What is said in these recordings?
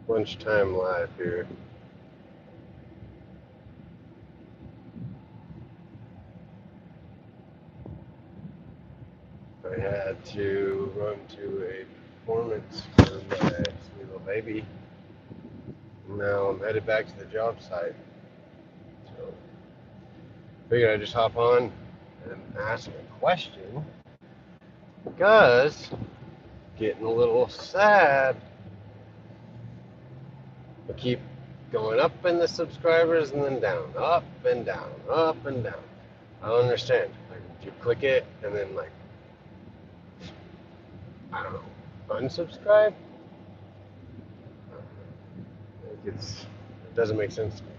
lunchtime live here. I had to run to a performance for my sweet little baby. Now I'm headed back to the job site. So figured I'd just hop on and ask a question because getting a little sad. I keep going up in the subscribers and then down, up and down, up and down. I don't understand. Like you click it and then like I don't know, unsubscribe? It doesn't make sense to me.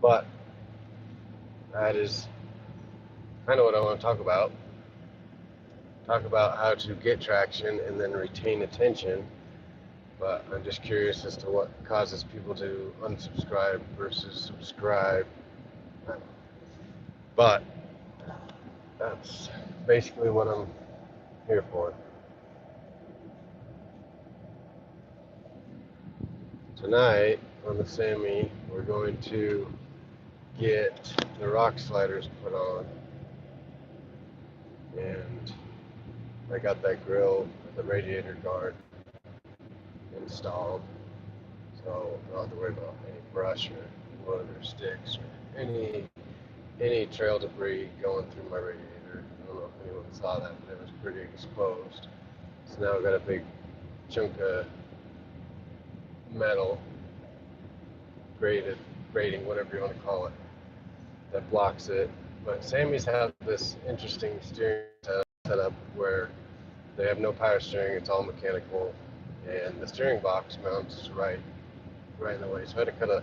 But that is kind of what I want to talk about. Talk about how to get traction and then retain attention. But I'm just curious as to what causes people to unsubscribe versus subscribe. But that's basically what I'm here for. Tonight on the Sammy, we're going to get the rock sliders put on, and I got that grill with the radiator guard installed, so I don't have to worry about any brush or wood or sticks or any trail debris going through my radiator. I don't know if anyone saw that, but it was pretty exposed. So now I've got a big chunk of metal, grating, whatever you want to call it, that blocks it. But Sammy's have this interesting steering setup where they have no power steering; it's all mechanical, and the steering box mounts right in the way. So I had to cut a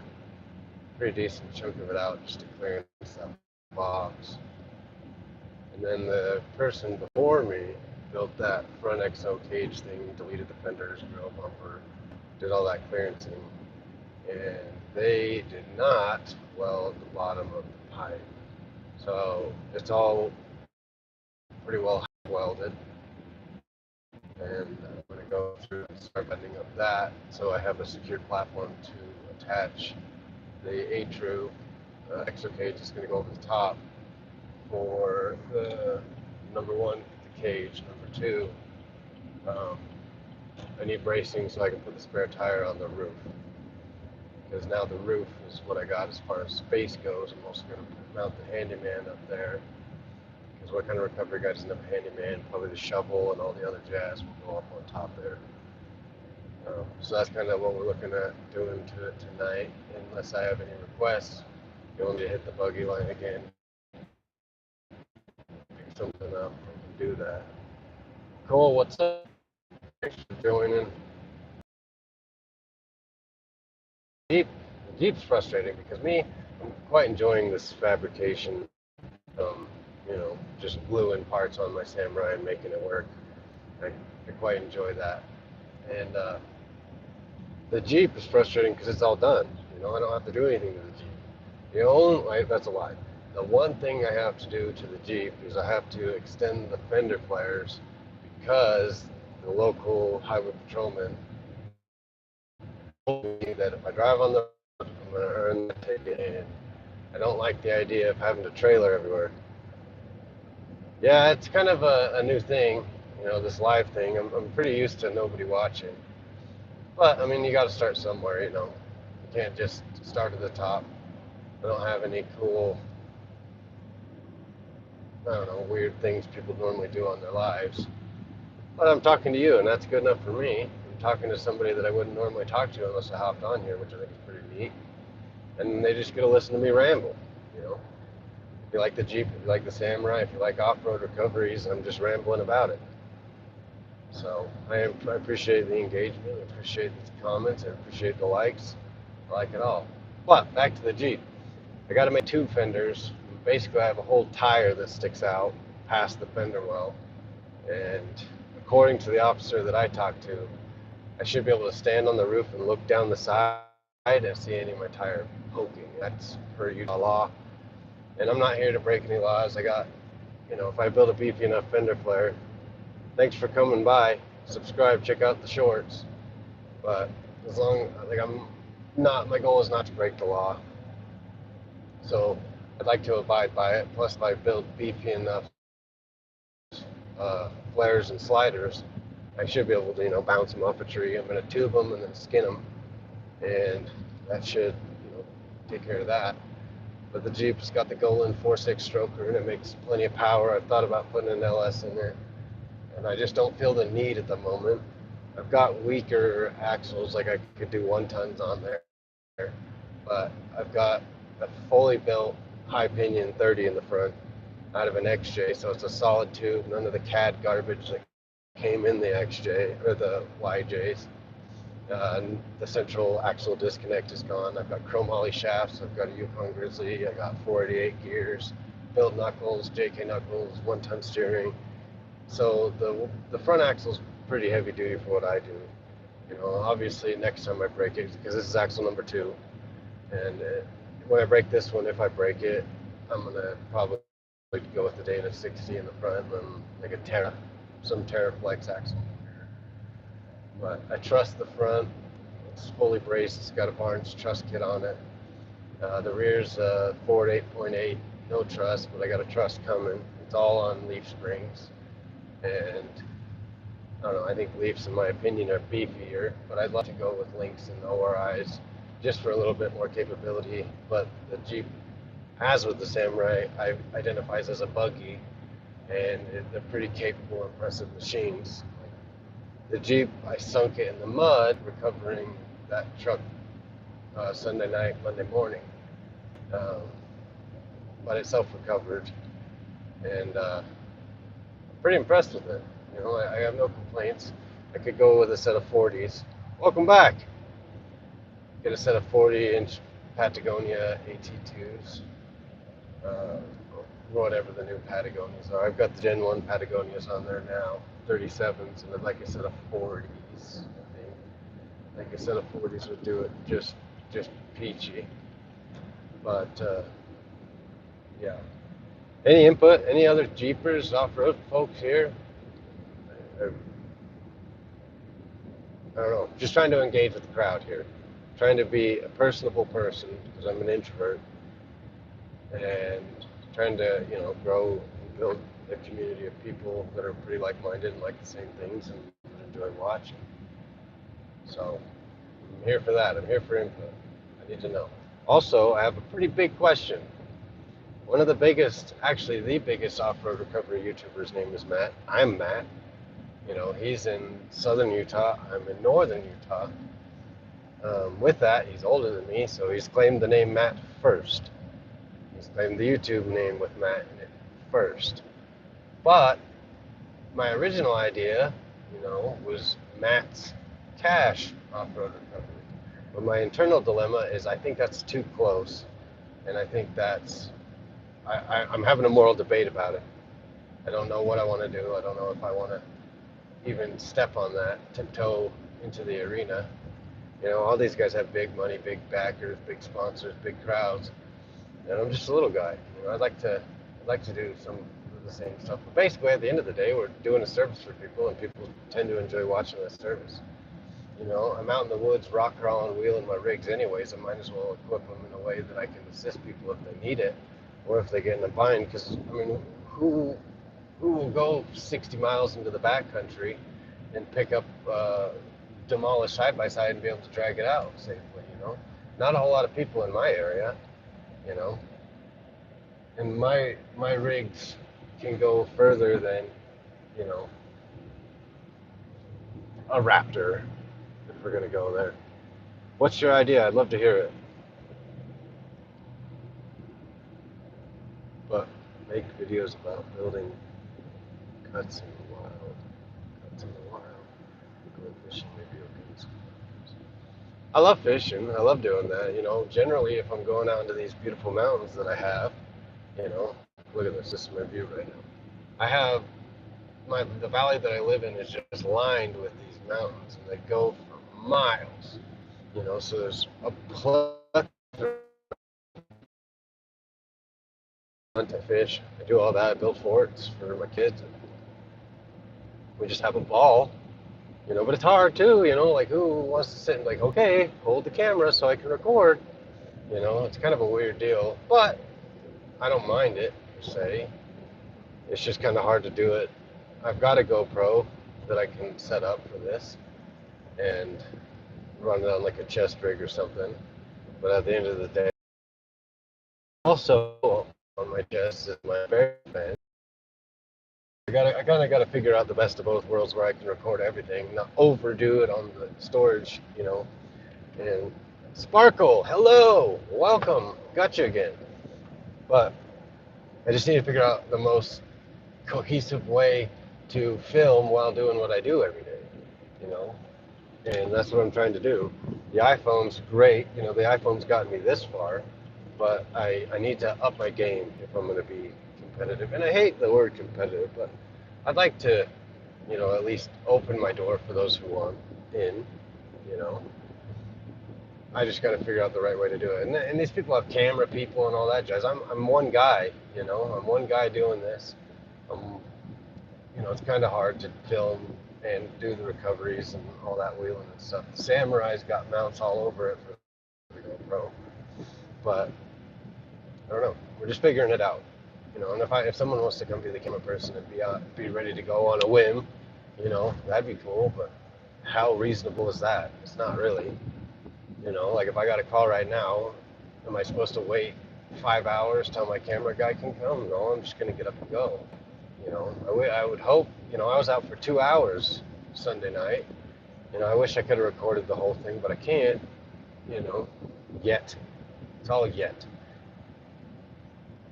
pretty decent chunk of it out just to clearance that box. And then the person before me built that front XO cage thing, deleted the fenders, grill bumper, did all that clearancing, and they did not weld the bottom of the pipe. So it's all pretty well welded, and I'm going to go through and start bending up that so I have a secure platform to attach the A-True XO cage is going to go over the top for the number one, the cage. Number two, um, I need bracing so I can put the spare tire on the roof. Because now the roof is what I got as far as space goes. I'm also going to mount the handyman up there. Because what kind of recovery guy doesn't have a handyman? Probably the shovel and all the other jazz will go up on top there. So that's kind of what we're looking at doing to it tonight. Unless I have any requests, you want me to hit the buggy line again, pick something up, and do that. Cole, what's up? Thanks for joining. Jeep, Jeep's frustrating because I'm quite enjoying this fabrication. Um, just gluing parts on my Samurai and making it work. I quite enjoy that. And the Jeep is frustrating because it's all done. I don't have to do anything to the Jeep. The only, that's a lie. The one thing I have to do to the Jeep is I have to extend the fender flares because the local highway patrolman told me that if I drive on the road, I'm going to earn the ticket. And I don't like the idea of having to trailer everywhere. Yeah, it's kind of a new thing, this live thing. I'm pretty used to nobody watching. But, I mean, you got to start somewhere. You can't just start at the top. I don't have any cool, I don't know, weird things people normally do on their lives. But I'm talking to you, and that's good enough for me. I'm talking to somebody that I wouldn't normally talk to unless I hopped on here, which I think is pretty neat. And they just get to listen to me ramble, you know. If you like the Jeep, if you like the Samurai, if you like off-road recoveries, I'm just rambling about it. So I appreciate the engagement, I appreciate the comments, I appreciate the likes. I like it all. But back to the Jeep. I got to make two fenders. Basically, I have a whole tire that sticks out past the fender well. And according to the officer that I talked to, I should be able to stand on the roof and look down the side and see any of my tire poking. That's per Utah law. And I'm not here to break any laws. I got, if I build a beefy enough fender flare, thanks for coming by. subscribe, check out the shorts. But as long, like, I'm not, my goal is not to break the law. So I'd like to abide by it. Plus, if I build beefy enough flares and sliders, I should be able to, bounce them off a tree. I'm going to tube them and then skin them, and that should, take care of that. But the Jeep's got the Golan 4.6 stroker, and it makes plenty of power. I've thought about putting an LS in there, and I just don't feel the need at the moment. I've got weaker axles, like I could do 1-tons on there, but I've got a fully built high pinion 30 in the front out of an XJ, so it's a solid tube, none of the CAD garbage that came in the XJ or the YJs. The central axle disconnect is gone. I've got chrome Holley shafts. I've got a Yukon Grizzly. I got 488 gears, built knuckles, JK knuckles, 1-ton steering. So the front axle's pretty heavy duty for what I do. Obviously next time I break it, because this is axle number 2, and when I break this one, if I break it, I'm gonna probably go with the Dana 60 in the front and then like a some TerraFlex axle. But I trust the front. It's fully braced. It's got a Barnes truss kit on it. The rear's Ford 8.8, no truss, but I got a truss coming. It's all on leaf springs, and I don't know. I think Leafs, in my opinion, are beefier, but I'd love to go with Lynx and ORIs just for a little bit more capability. But the Jeep, as with the Samurai, identifies as a buggy, and they're pretty capable, impressive machines. The Jeep, I sunk it in the mud recovering that truck Sunday night, Monday morning. But it self-recovered, and I'm pretty impressed with it. I have no complaints. I could go with a set of 40s. Welcome back. Get a set of 40-inch Patagonia AT2s, whatever the new Patagonias are. I've got the Gen 1 Patagonias on there now, 37s, and I'd like a set of 40s, I think. Like a set of 40s would do it just peachy. But, yeah. Any input? Any other Jeepers, off-road folks here? I don't know. Just trying to engage with the crowd here. Trying to be a personable person because I'm an introvert, and trying to, grow and build a community of people that are pretty like-minded and like the same things and enjoy watching. So I'm here for that. I'm here for input. I need to know. Also, I have a pretty big question. One of the biggest, actually the biggest off-road recovery YouTuber's name is Matt. I'm Matt. He's in southern Utah. I'm in northern Utah. With that, he's older than me, so he's claimed the name Matt first. He's claimed the YouTube name with Matt in it first. But my original idea, was Matt's Cash Off-Road Recovery. But my internal dilemma is I think that's too close, and I think I'm having a moral debate about it. I don't know what I want to do. I don't know if I want to even step on that, tiptoe into the arena. All these guys have big money, big backers, big sponsors, big crowds, and I'm just a little guy. I'd like to do some of the same stuff. But basically, at the end of the day, we're doing a service for people, and people tend to enjoy watching that service. I'm out in the woods, rock crawling, wheeling my rigs anyways. I might as well equip them in a way that I can assist people if they need it, or if they get in a bind. Because who will go 60 miles into the backcountry and pick up demolished side by side and be able to drag it out safely? Not a whole lot of people in my area. And my rigs can go further than a Raptor, if we're gonna go there. What's your idea? I'd love to hear it. But make videos about building cuts in the wild. Going fishing, maybe okay sometimes. I love fishing. I love doing that. Generally, if I'm going out into these beautiful mountains that I have, look at this. This is my view right now. I have the valley that I live in is just lined with these mountains, and they go for miles. So there's a plethora hunt, I fish, I do all that. I build forts for my kids. We just have a ball. But it's hard too, like who wants to sit and like, okay, hold the camera so I can record. It's kind of a weird deal, but I don't mind it per se. It's just kind of hard to do it. I've got a GoPro that I can set up for this and run it on like a chest rig or something. But at the end of the day, also on my chest is my Bearman. I kind of got to figure out the best of both worlds where I can record everything, not overdo it on the storage. And Sparkle, hello, welcome, got you again. But I just need to figure out the most cohesive way to film while doing what I do every day, you know? And that's what I'm trying to do. The iPhone's great, the iPhone's gotten me this far, but I need to up my game if I'm going to be competitive. And I hate the word competitive, but I'd like to, at least open my door for those who want in, you know? I just got to figure out the right way to do it. And these people have camera people and all that jazz. I'm one guy, I'm one guy doing this. It's kind of hard to film and do the recoveries and all that wheeling and stuff. The Samurai's got mounts all over it for the GoPro, but I don't know. We're just figuring it out, And if someone wants to come be the camera person and be ready to go on a whim, that'd be cool. But how reasonable is that? It's not really. Like if I got a call right now, am I supposed to wait 5 hours till my camera guy can come? No, I'm just gonna get up and go. I would hope. I was out for 2 hours Sunday night. I wish I could have recorded the whole thing, but I can't. You know, yet. It's all yet.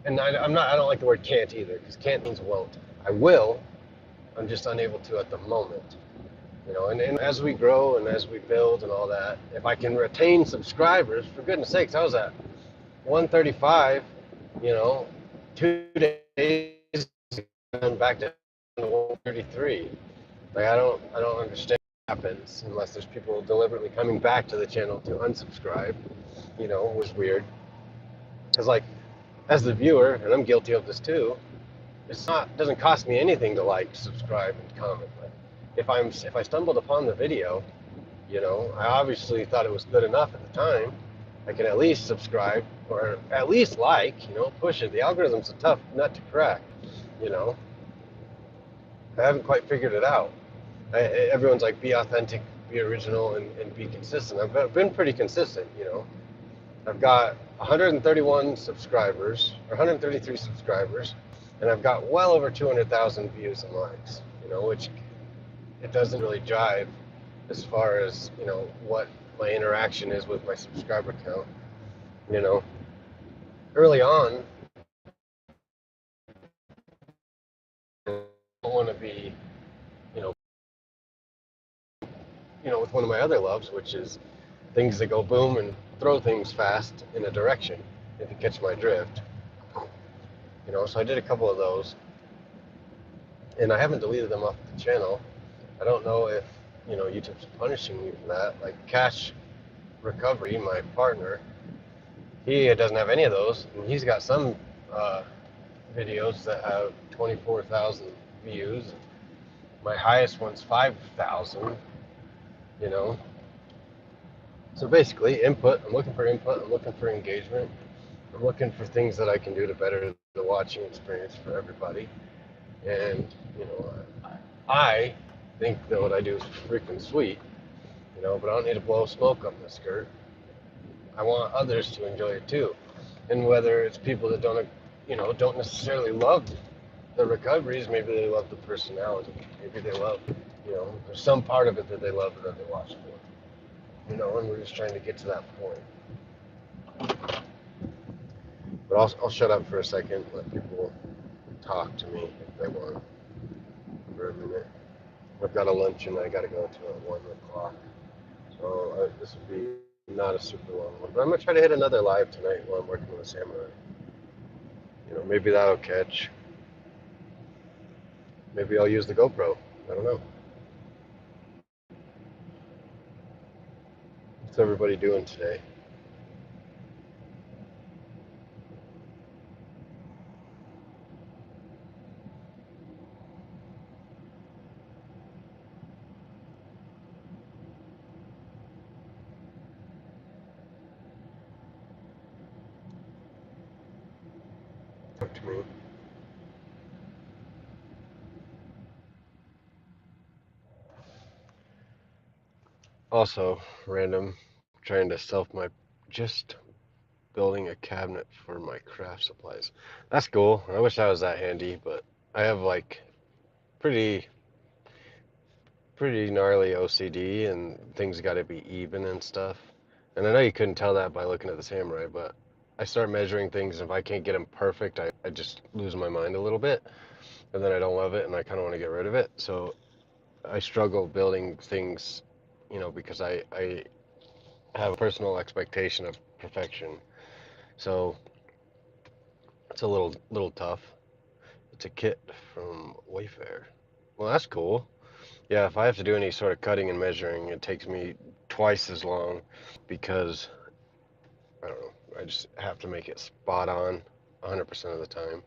And I'm not. I don't like the word can't either, because can't means won't. I will. I'm just unable to at the moment. And as we grow and as we build and all that, if I can retain subscribers, for goodness sakes, I was at 135, 2 days and back to 133. Like I don't understand what happens unless there's people deliberately coming back to the channel to unsubscribe. Was weird. Because like, as the viewer, and I'm guilty of this too, doesn't cost me anything to like, subscribe, and comment. Like, if I stumbled upon the video, I obviously thought it was good enough at the time. I can at least subscribe or at least like, push it. The algorithm's a tough nut to crack, you know. I haven't quite figured it out. Everyone's like, be authentic, be original, and be consistent. I've been pretty consistent. I've got 131 subscribers, or 133 subscribers, and I've got well over 200,000 views and likes, which it doesn't really jive as far as, what my interaction is with my subscriber count. Early on, I don't want to be, you know, with one of my other loves, which is things that go boom and throw things fast in a direction, if you catch my drift. So I did a couple of those, and I haven't deleted them off the channel. I don't know if, YouTube's punishing me for that. Like Cash Recovery, my partner, he doesn't have any of those, and he's got some videos that have 24,000 views. My highest one's 5,000, you know. So basically, input. I'm looking for input. I'm looking for engagement. I'm looking for things that I can do to better the watching experience for everybody. And, I think that what I do is freaking sweet, but I don't need to blow smoke up my skirt. I want others to enjoy it too. And whether it's people that don't necessarily love the recoveries, maybe they love the personality. Maybe they love, there's some part of it that they love that they watch for. And we're just trying to get to that point. But I'll shut up for a second, let people talk to me if they want for a minute. I've got a luncheon I got to go to at 1 o'clock. So this will be not a super long one. But I'm going to try to hit another live tonight while I'm working with a Samurai. Maybe that'll catch. Maybe I'll use the GoPro. I don't know. What's everybody doing today? to me. Also, random, trying to just building a cabinet for my craft supplies. That's cool. I wish I was that handy, but I have like pretty pretty gnarly OCD and things got to be even and stuff. And I know you couldn't tell that by looking at the samurai, but I start measuring things, and if I can't get them perfect, I just lose my mind a little bit, and then I don't love it, and I kind of want to get rid of it. So I struggle building things, because I have a personal expectation of perfection. So it's a little tough. It's a kit from Wayfair. Well, that's cool. Yeah, if I have to do any sort of cutting and measuring, it takes me twice as long because I don't know. I just have to make it spot on 100% of the time.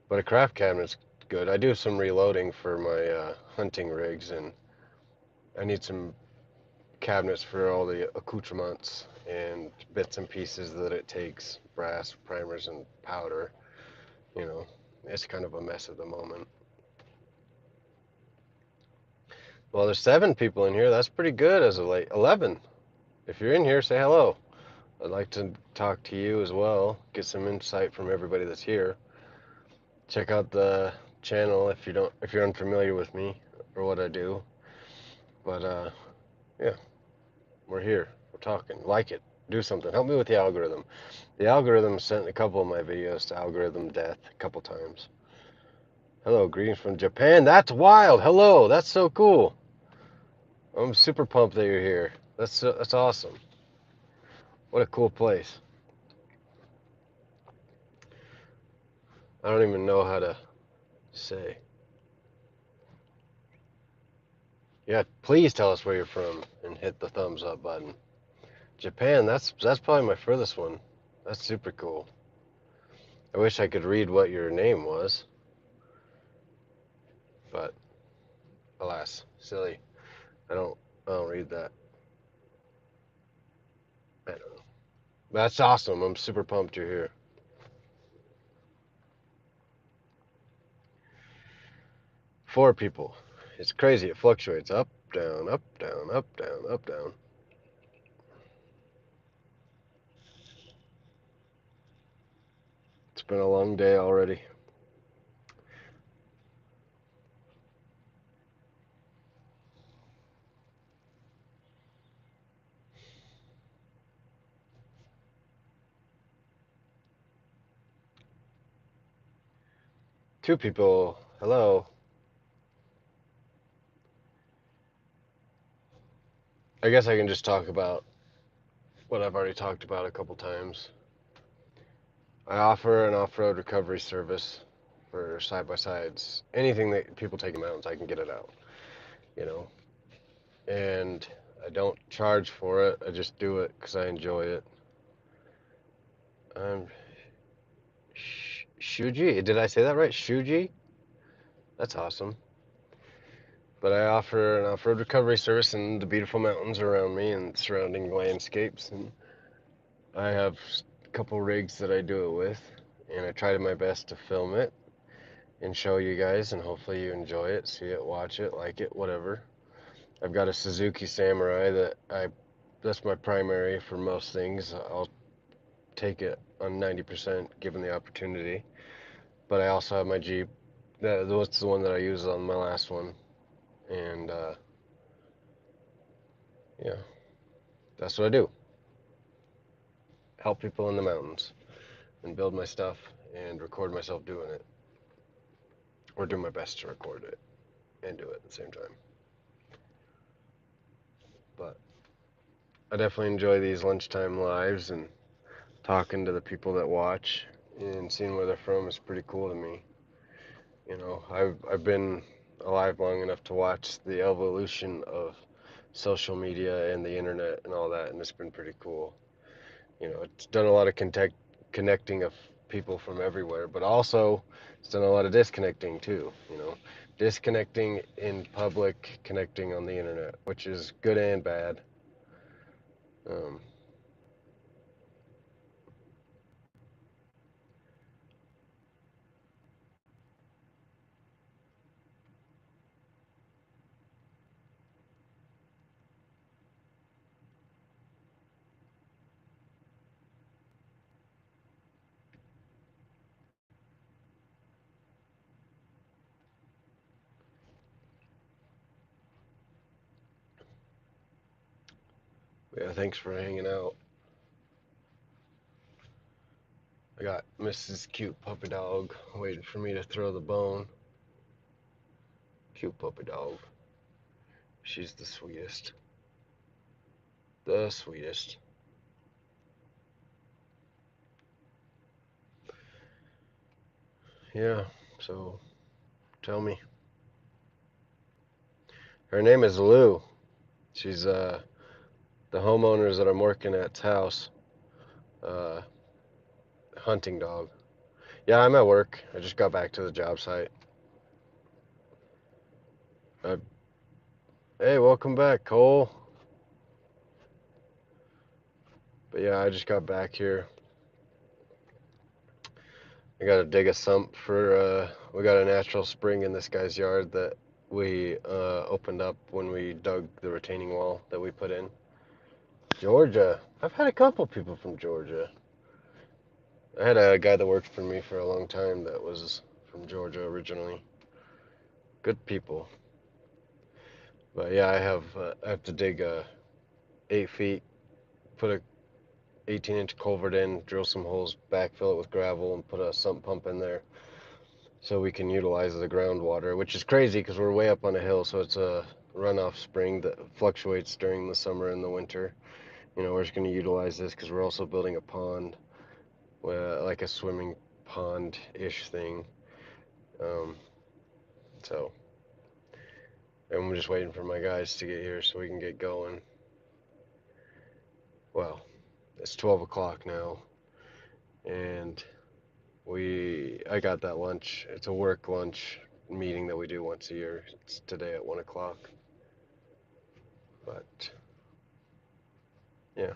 But a craft cabinet's good. I do some reloading for my hunting rigs, and I need some cabinets for all the accoutrements and bits and pieces that it takes, brass, primers, and powder. You know, it's kind of a mess at the moment. Well, there's 7 people in here. That's pretty good as of late. 11. If you're in here, say hello. I'd like to talk to you as well, get some insight from everybody that's here. Check out the channel if you're unfamiliar with me or what I do. But yeah, we're here. We're talking. Like it. Do something. Help me with the algorithm. The algorithm sent a couple of my videos to algorithm death a couple times. Hello, greetings from Japan. That's wild. Hello, that's so cool. I'm super pumped that you're here. That's awesome. What a cool place. I don't even know how to say. Yeah, please tell us where you're from and hit the thumbs up button. Japan, that's probably my furthest one. That's super cool. I wish I could read what your name was, but alas, silly. I don't I don't read that. I don't know. That's awesome. I'm super pumped you're here. 4 people. It's crazy. It fluctuates up, down, up, down, up, down, up, down. It's been a long day already. Two people. Hello. I guess I can just talk about what I've already talked about a couple times. I offer an off-road recovery service for side-by-sides. Anything that people take in mountains, I can get it out, you know. And I don't charge for it. I just do it because I enjoy it. I'm Shuji. Did I say that right? Shuji? That's awesome. But I offer an off-road recovery service in the beautiful mountains around me and surrounding landscapes. And I have a couple rigs that I do it with, and I try my best to film it and show you guys, and hopefully you enjoy it, see it, watch it, like it, whatever. I've got a Suzuki Samurai that's my primary for most things. I'll take it on 90% given the opportunity. But I also have my Jeep. That's the one that I use on my last one. And yeah, that's what I do. Help people in the mountains and build my stuff and record myself doing it. Or do my best to record it and do it at the same time. But I definitely enjoy these lunchtime lives, and talking to the people that watch and seeing where they're from is pretty cool to me. You know, I've been alive long enough to watch the evolution of social media and the internet and all that, and it's been pretty cool. You know, it's done a lot of connecting of people from everywhere, but also it's done a lot of disconnecting too. You know, disconnecting in public, connecting on the internet, which is good and bad. Um, Yeah, thanks for hanging out. I got Mrs. Cute Puppy Dog waiting for me to throw the bone. Cute puppy dog. She's the sweetest. The sweetest. Yeah, so tell me. Her name is Lou. She's the homeowners that I'm working at's house. Uh, Hunting dog. Yeah, I'm at work. I just got back to the job site. Uh, hey, welcome back, Cole. But yeah, I just got back here. I gotta dig a sump for, we got a natural spring in this guy's yard that we opened up when we dug the retaining wall that we put in. Georgia. I've had a couple people from Georgia. I had a guy that worked for me for a long time that was from Georgia originally. Good people. But yeah, I have to dig 8 feet, put a 18-inch culvert in, drill some holes, backfill it with gravel, and put a sump pump in there so we can utilize the groundwater, which is crazy because we're way up on a hill, so it's a runoff spring that fluctuates during the summer and the winter. We're just going to utilize this because we're also building a pond, like a swimming pond-ish thing. Um, so, and I'm just waiting for my guys to get here so we can get going. Well, it's 12 o'clock now, and I got that lunch. It's a work lunch meeting that we do once a year. It's today at 1 o'clock. But yeah,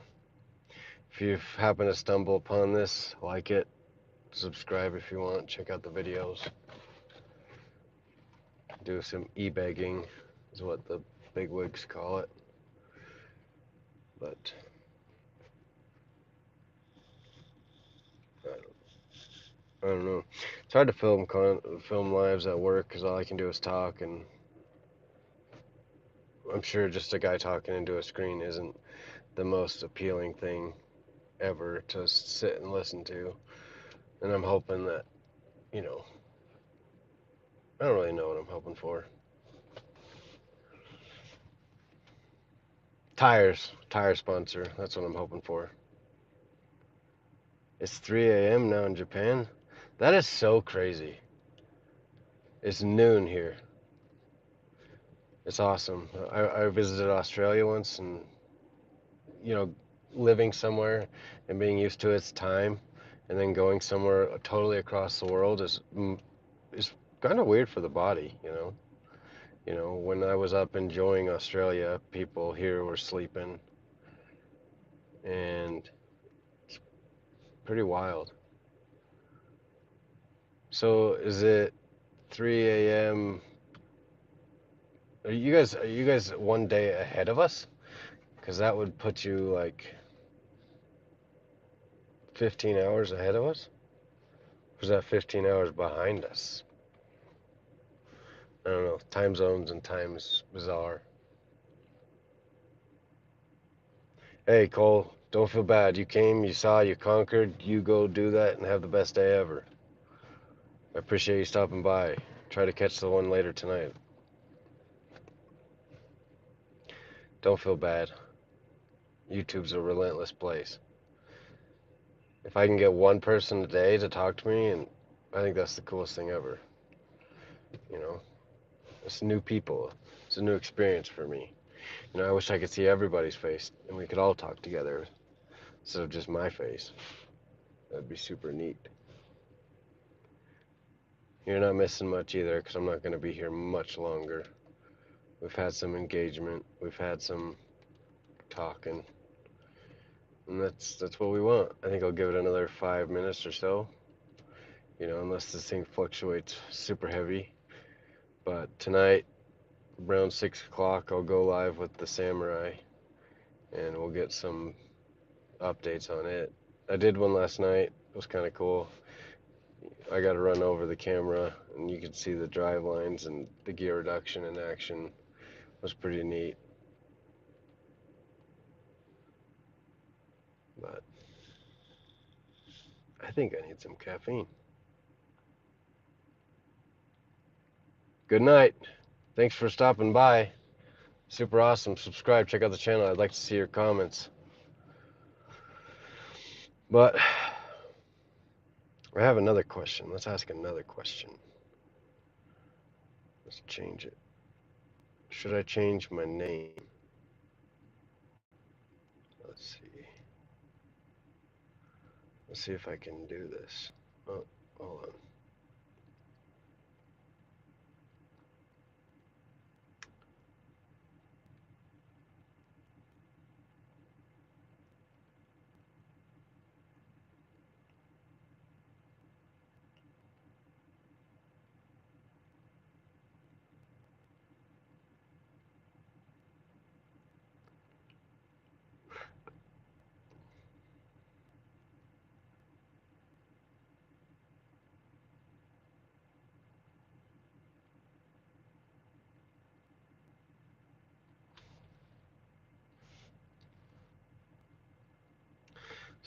if you happen to stumble upon this, like it, subscribe if you want, check out the videos. Do some e-begging is what the bigwigs call it. But I don't know. It's hard to film lives at work because all I can do is talk, and I'm sure just a guy talking into a screen isn't the most appealing thing ever to sit and listen to. And I'm hoping that, you know, I don't really know what I'm hoping for. Tire sponsor. That's what I'm hoping for. It's 3 a.m. now in Japan. That is so crazy. It's noon here. It's awesome. I visited Australia once, and living somewhere and being used to its time, and then going somewhere totally across the world is kind of weird for the body. When I was up enjoying Australia, people here were sleeping, and it's pretty wild. So is it 3 a.m.? Are you guys one day ahead of us? Because that would put you like 15 hours ahead of us? Or is that 15 hours behind us? I don't know. Time zones and time is bizarre. Hey, Cole, don't feel bad. You came, you saw, you conquered. You go do that and have the best day ever. I appreciate you stopping by. Try to catch the one later tonight. Don't feel bad. YouTube's a relentless place. If I can get one person a day to talk to me, and I think that's the coolest thing ever. You know, it's new people. It's a new experience for me. I wish I could see everybody's face and we could all talk together instead of just my face. That'd be super neat. You're not missing much either because I'm not going to be here much longer. We've had some engagement. We've had some talking. And that's what we want. I think I'll give it another 5 minutes or so. Unless this thing fluctuates super heavy. But tonight, around 6 o'clock, I'll go live with the Samurai and we'll get some updates on it. I did one last night. It was kind of cool. I got to run over the camera and you could see the drive lines, and the gear reduction in action was pretty neat. But I think I need some caffeine. Good night. Thanks for stopping by. Super awesome. Subscribe, check out the channel. I'd like to see your comments. But I have another question. Let's ask another question. Let's change it. Should I change my name? Let's see. Let's see if I can do this. Oh, hold on.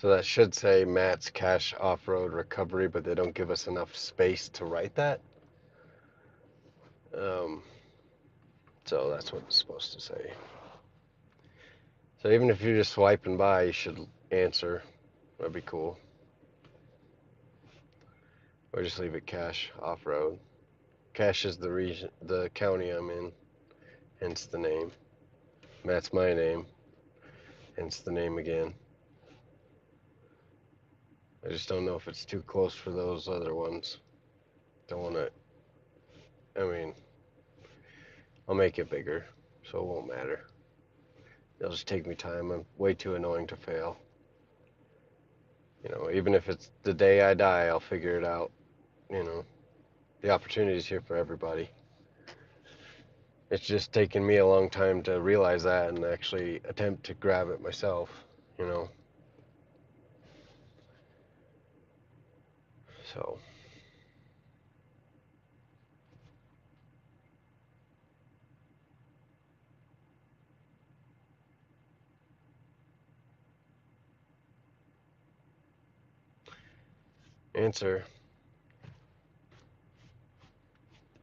So that should say Matt's Cash Off-Road Recovery, but they don't give us enough space to write that. Um, so that's what it's supposed to say. So even if you're just swiping by, you should answer. That'd be cool. Or just leave it Cash Off-Road. Cash is the region, the county I'm in, hence the name. Matt's my name, hence the name again. I just don't know if it's too close for those other ones. Don't want to, I mean, I'll make it bigger, so it won't matter. It'll just take me time. I'm way too annoying to fail. You know, even if it's the day I die, I'll figure it out. You know, the opportunity's here for everybody. It's just taken me a long time to realize that and actually attempt to grab it myself, you know. So, answer,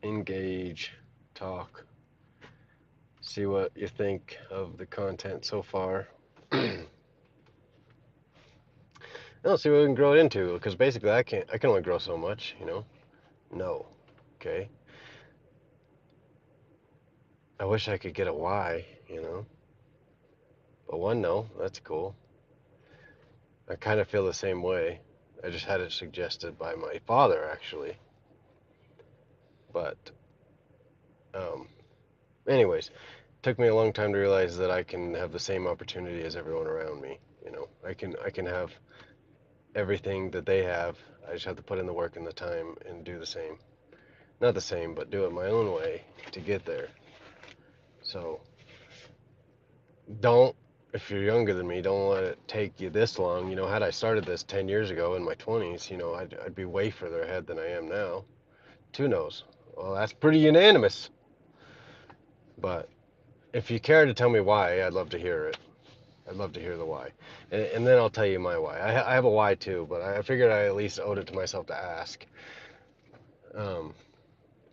engage, talk, see what you think of the content so far. No, see what we can grow it into, because basically I can only grow so much, you know. No, okay. I wish I could get a Y, you know. But one no, that's cool. I kind of feel the same way. I just had it suggested by my father, actually. But, um, anyways, took me a long time to realize that I can have the same opportunity as everyone around me. You know, I can have everything that they have. I just have to put in the work and the time and do the same. Not the same, but do it my own way to get there. So don't, if you're younger than me, don't let it take you this long. You know, had I started this 10 years ago in my 20s, you know, I'd be way further ahead than I am now. Two no's. Well, that's pretty unanimous. But if you care to tell me why, I'd love to hear it. I'd love to hear the why. And then I'll tell you my why. I have a why too, but I figured I at least owed it to myself to ask. Um,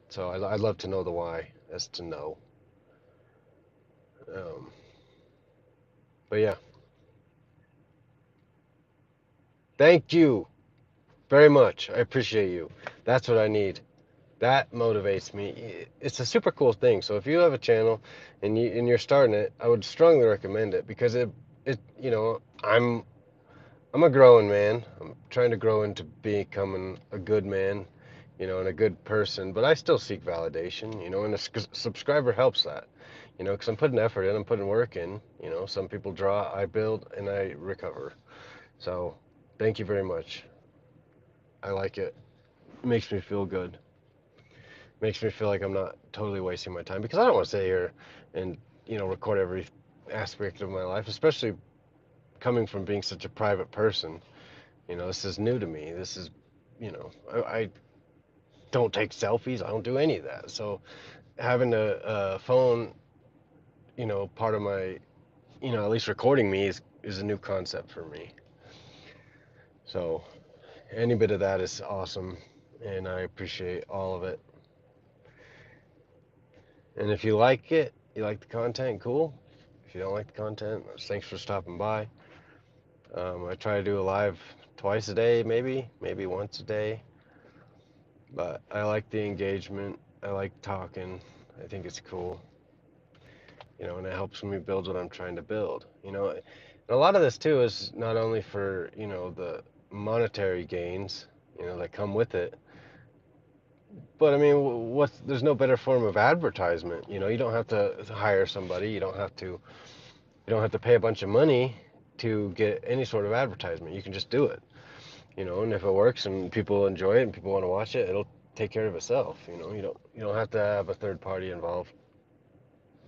so I'd love to know the why as to know. Um, but yeah, thank you very much. I appreciate you. That's what I need. That motivates me. It's a super cool thing. So if you have a channel and you're starting it, I would strongly recommend it because it you know I'm a growing man. I'm trying to grow into becoming a good man, you know, and a good person. But I still seek validation, you know, and a subscriber helps that, you know, because I'm putting effort in, I'm putting work in. You know, some people draw, I build, and I recover. So thank you very much. I like it. It makes me feel good. Makes me feel like I'm not totally wasting my time because I don't want to sit here and you know record every aspect of my life, especially coming from being such a private person. You know, this is new to me. This is, you know, I don't take selfies. I don't do any of that. So having a phone, you know, part of my, you know, at least recording me is a new concept for me. So any bit of that is awesome, and I appreciate all of it. And if you like it, you like the content, cool. If you don't like the content, thanks for stopping by. I try to do a live twice a day, maybe once a day. But I like the engagement. I like talking. I think it's cool, and it helps me build what I'm trying to build. And a lot of this too is not only for, the monetary gains, that come with it, but I mean, there's no better form of advertisement. You don't have to hire somebody. You don't have to pay a bunch of money to get any sort of advertisement. You can just do it. And if it works and people enjoy it and people want to watch it, it'll take care of itself. You don't have to have a third party involved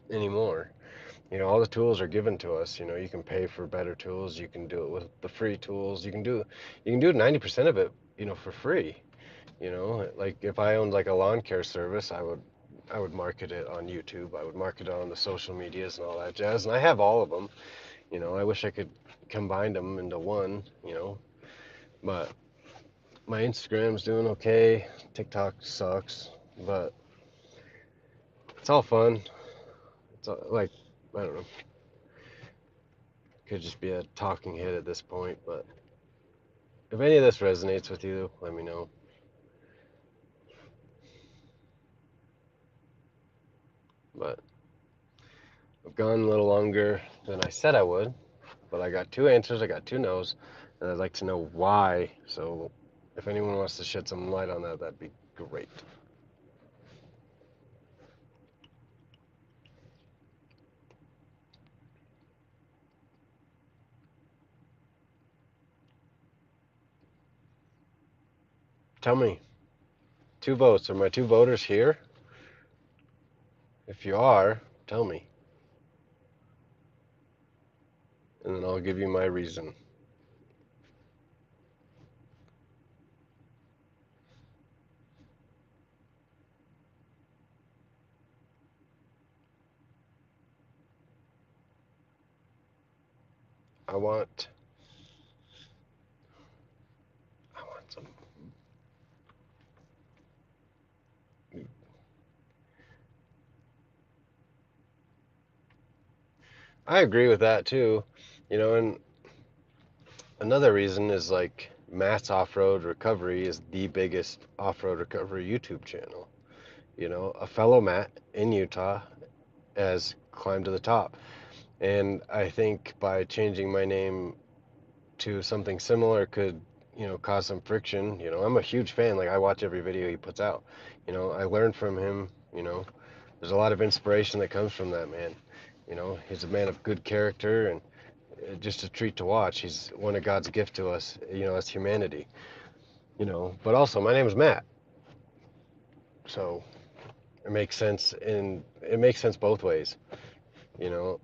anymore. All the tools are given to us. You can pay for better tools. You can do it with the free tools. You can do 90% of it, for free. Like if I owned like a lawn care service, I would market it on YouTube. I would market it on the social medias and all that jazz. And I have all of them. I wish I could combine them into one, but my Instagram's doing okay. TikTok sucks, but it's all fun. It's all, like, I don't know. Could just be a talking head at this point, but if any of this resonates with you, let me know. But I've gone a little longer than I said I would, but I got two answers, I got two no's, and I'd like to know why. So if anyone wants to shed some light on that, that'd be great. Tell me, two votes. Are my two voters here? If you are, tell me, and then I'll give you my reason. I want some. I agree with that too. And another reason is like Matt's Off-Road Recovery is the biggest off-road recovery YouTube channel. A fellow Matt in Utah has climbed to the top. And I think by changing my name to something similar could, cause some friction. I'm a huge fan. Like I watch every video he puts out. I learn from him. There's a lot of inspiration that comes from that man. He's a man of good character and just a treat to watch. He's one of God's gift to us, as humanity. But also my name is Matt, so it makes sense both ways. You know,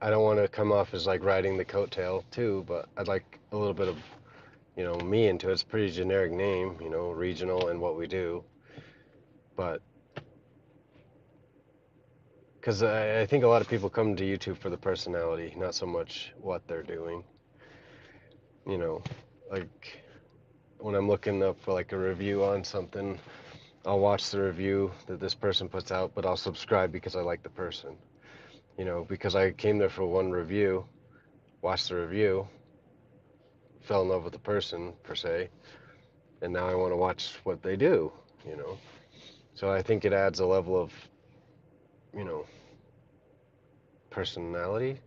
I don't want to come off as like riding the coattail too, but I'd like a little bit of, me into it. It's a pretty generic name, regional and what we do. But because I think a lot of people come to YouTube for the personality, not so much what they're doing. Like when I'm looking up for like a review on something, I'll watch the review that this person puts out, but I'll subscribe because I like the person. Because I came there for one review, watched the review, fell in love with the person per se, and now I want to watch what they do, you know. So I think it adds a level of, you know, personality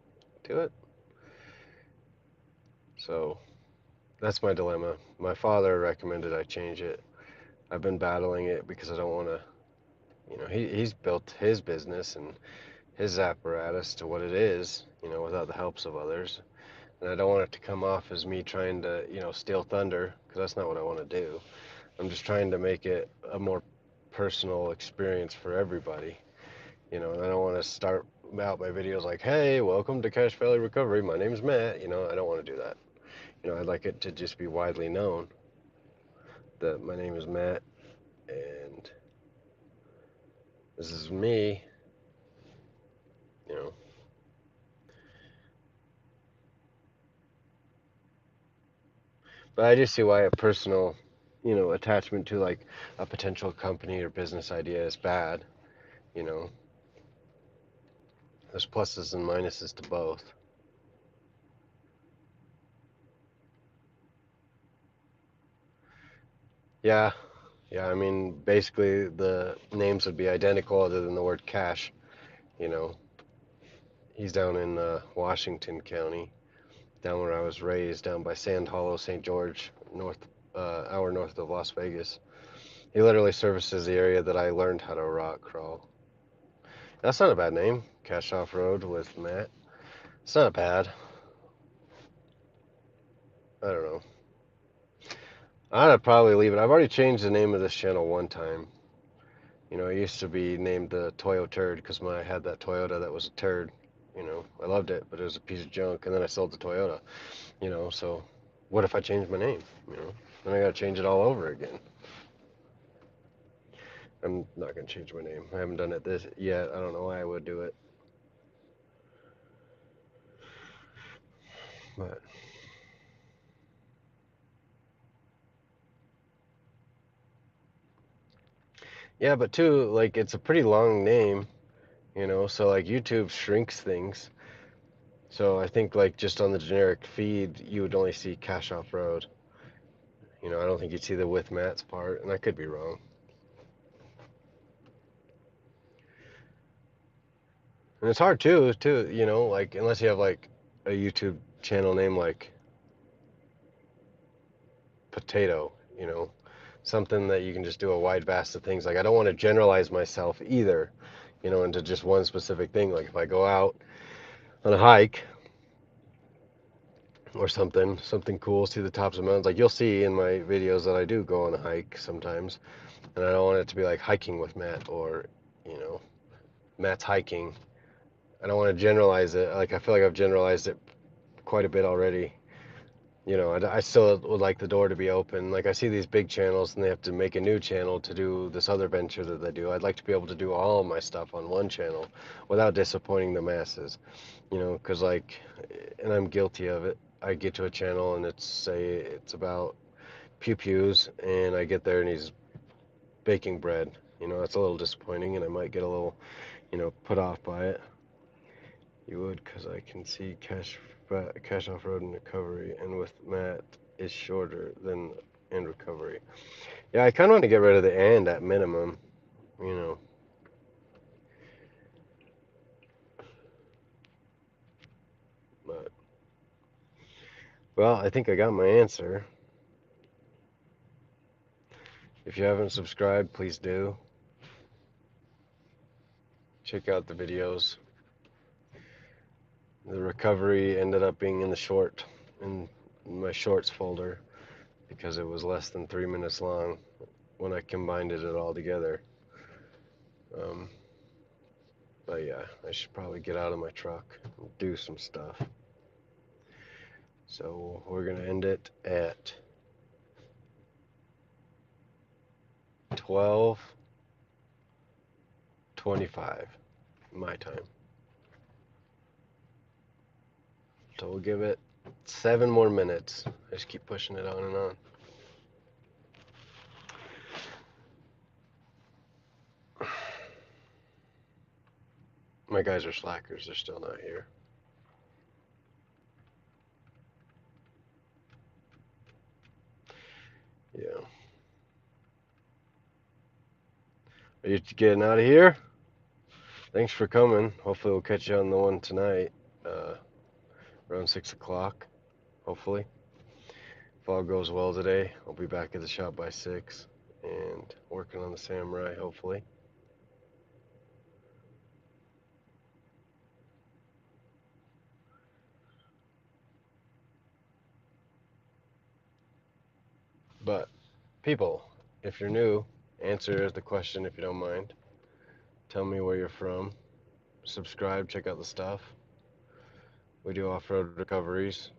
to it. So that's my dilemma. My father recommended I change it. I've been battling it because I don't want to, he's built his business and his apparatus to what it is, without the helps of others. And I don't want it to come off as me trying to, steal thunder, because that's not what I want to do. I'm just trying to make it a more personal experience for everybody, and I don't want to start out my videos like, hey, welcome to Cache Valley Recovery. My name's Matt. I don't want to do that. I'd like it to just be widely known that my name is Matt and this is me, you know. But I do see why a personal, attachment to like a potential company or business idea is bad. You know, there's pluses and minuses to both. Yeah, yeah. I mean, basically the names would be identical other than the word cash. You know, he's down in Washington County, down where I was raised, down by Sand Hollow, St. George, hour north of Las Vegas. He literally services the area that I learned how to rock crawl. That's not a bad name, Cash Off Road with Matt. It's not bad. I don't know. I'd probably leave it. I've already changed the name of this channel one time. It used to be named the Toyo Turd because I had that Toyota that was a turd. I loved it, but it was a piece of junk, and then I sold the Toyota. So what if I change my name? Then I gotta change it all over again. I'm not gonna change my name. I haven't done it this yet. I don't know why I would do it, but yeah, but too, like it's a pretty long name, so like YouTube shrinks things. So I think like just on the generic feed, you would only see Cash Off Road. I don't think you'd see the with Matt's part, and I could be wrong. And it's hard too, like unless you have like a YouTube channel name like Potato, something that you can just do a wide vast of things. Like I don't want to generalize myself either, into just one specific thing. Like if I go out on a hike or something cool, see the tops of mountains. Like you'll see in my videos that I do go on a hike sometimes, and I don't want it to be like hiking with Matt or, Matt's hiking. I don't want to generalize it. Like I feel like I've generalized it quite a bit already. I still would like the door to be open. Like I see these big channels and they have to make a new channel to do this other venture that they do. I'd like to be able to do all of my stuff on one channel without disappointing the masses. Because and I'm guilty of it. I get to a channel and it's about pew pews, and I get there and he's baking bread. That's a little disappointing, and I might get a little, put off by it. You would, because I can see cash off road and recovery, and with Matt is shorter than and recovery. Yeah, I kind of want to get rid of the and at minimum, you know. But well, I think I got my answer. If you haven't subscribed, please do. Check out the videos. The recovery ended up being in my shorts folder, because it was less than 3 minutes long when I combined it all together. Um, but yeah, I should probably get out of my truck and do some stuff. So we're gonna end it at 12:25 my time. So we'll give it 7 more minutes. I just keep pushing it on and on. My guys are slackers. They're still not here. Yeah. Are you getting out of here? Thanks for coming. Hopefully we'll catch you on the one tonight, around 6 o'clock, hopefully. If all goes well today, I'll be back at the shop by 6 and working on the Samurai, hopefully. But people, if you're new, answer the question if you don't mind. Tell me where you're from. Subscribe, check out the stuff. We do off-road recoveries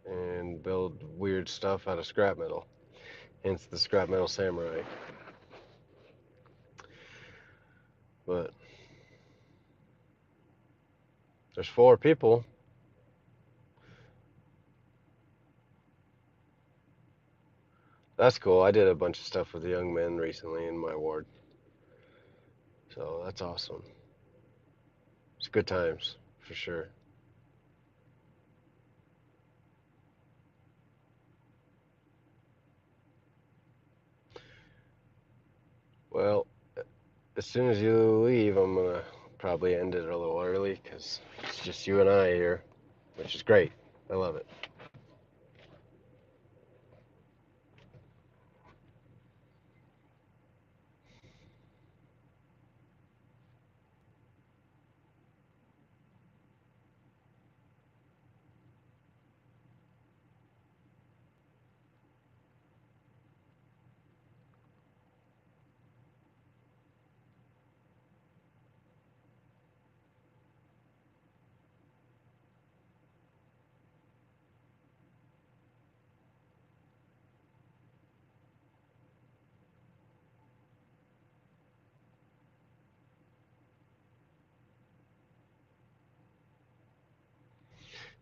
and build weird stuff out of scrap metal. Hence the Scrap Metal Samurai. But there's 4 people. That's cool. I did a bunch of stuff with the young men recently in my ward. So that's awesome. It's good times, for sure. Well, as soon as you leave, I'm going to probably end it a little early because it's just you and I here, which is great. I love it.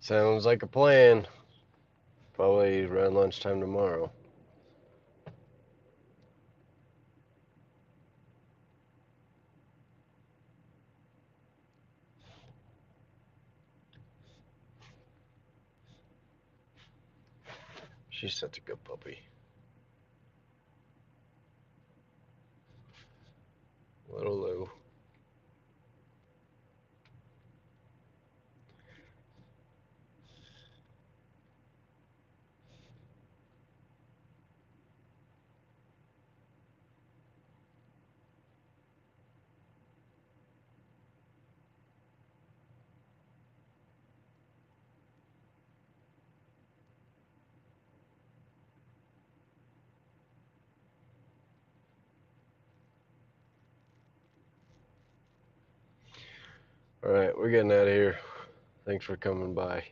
Sounds like a plan. Probably around lunchtime tomorrow. She's such a good puppy. Little Lou. All right, we're getting out of here. Thanks for coming by.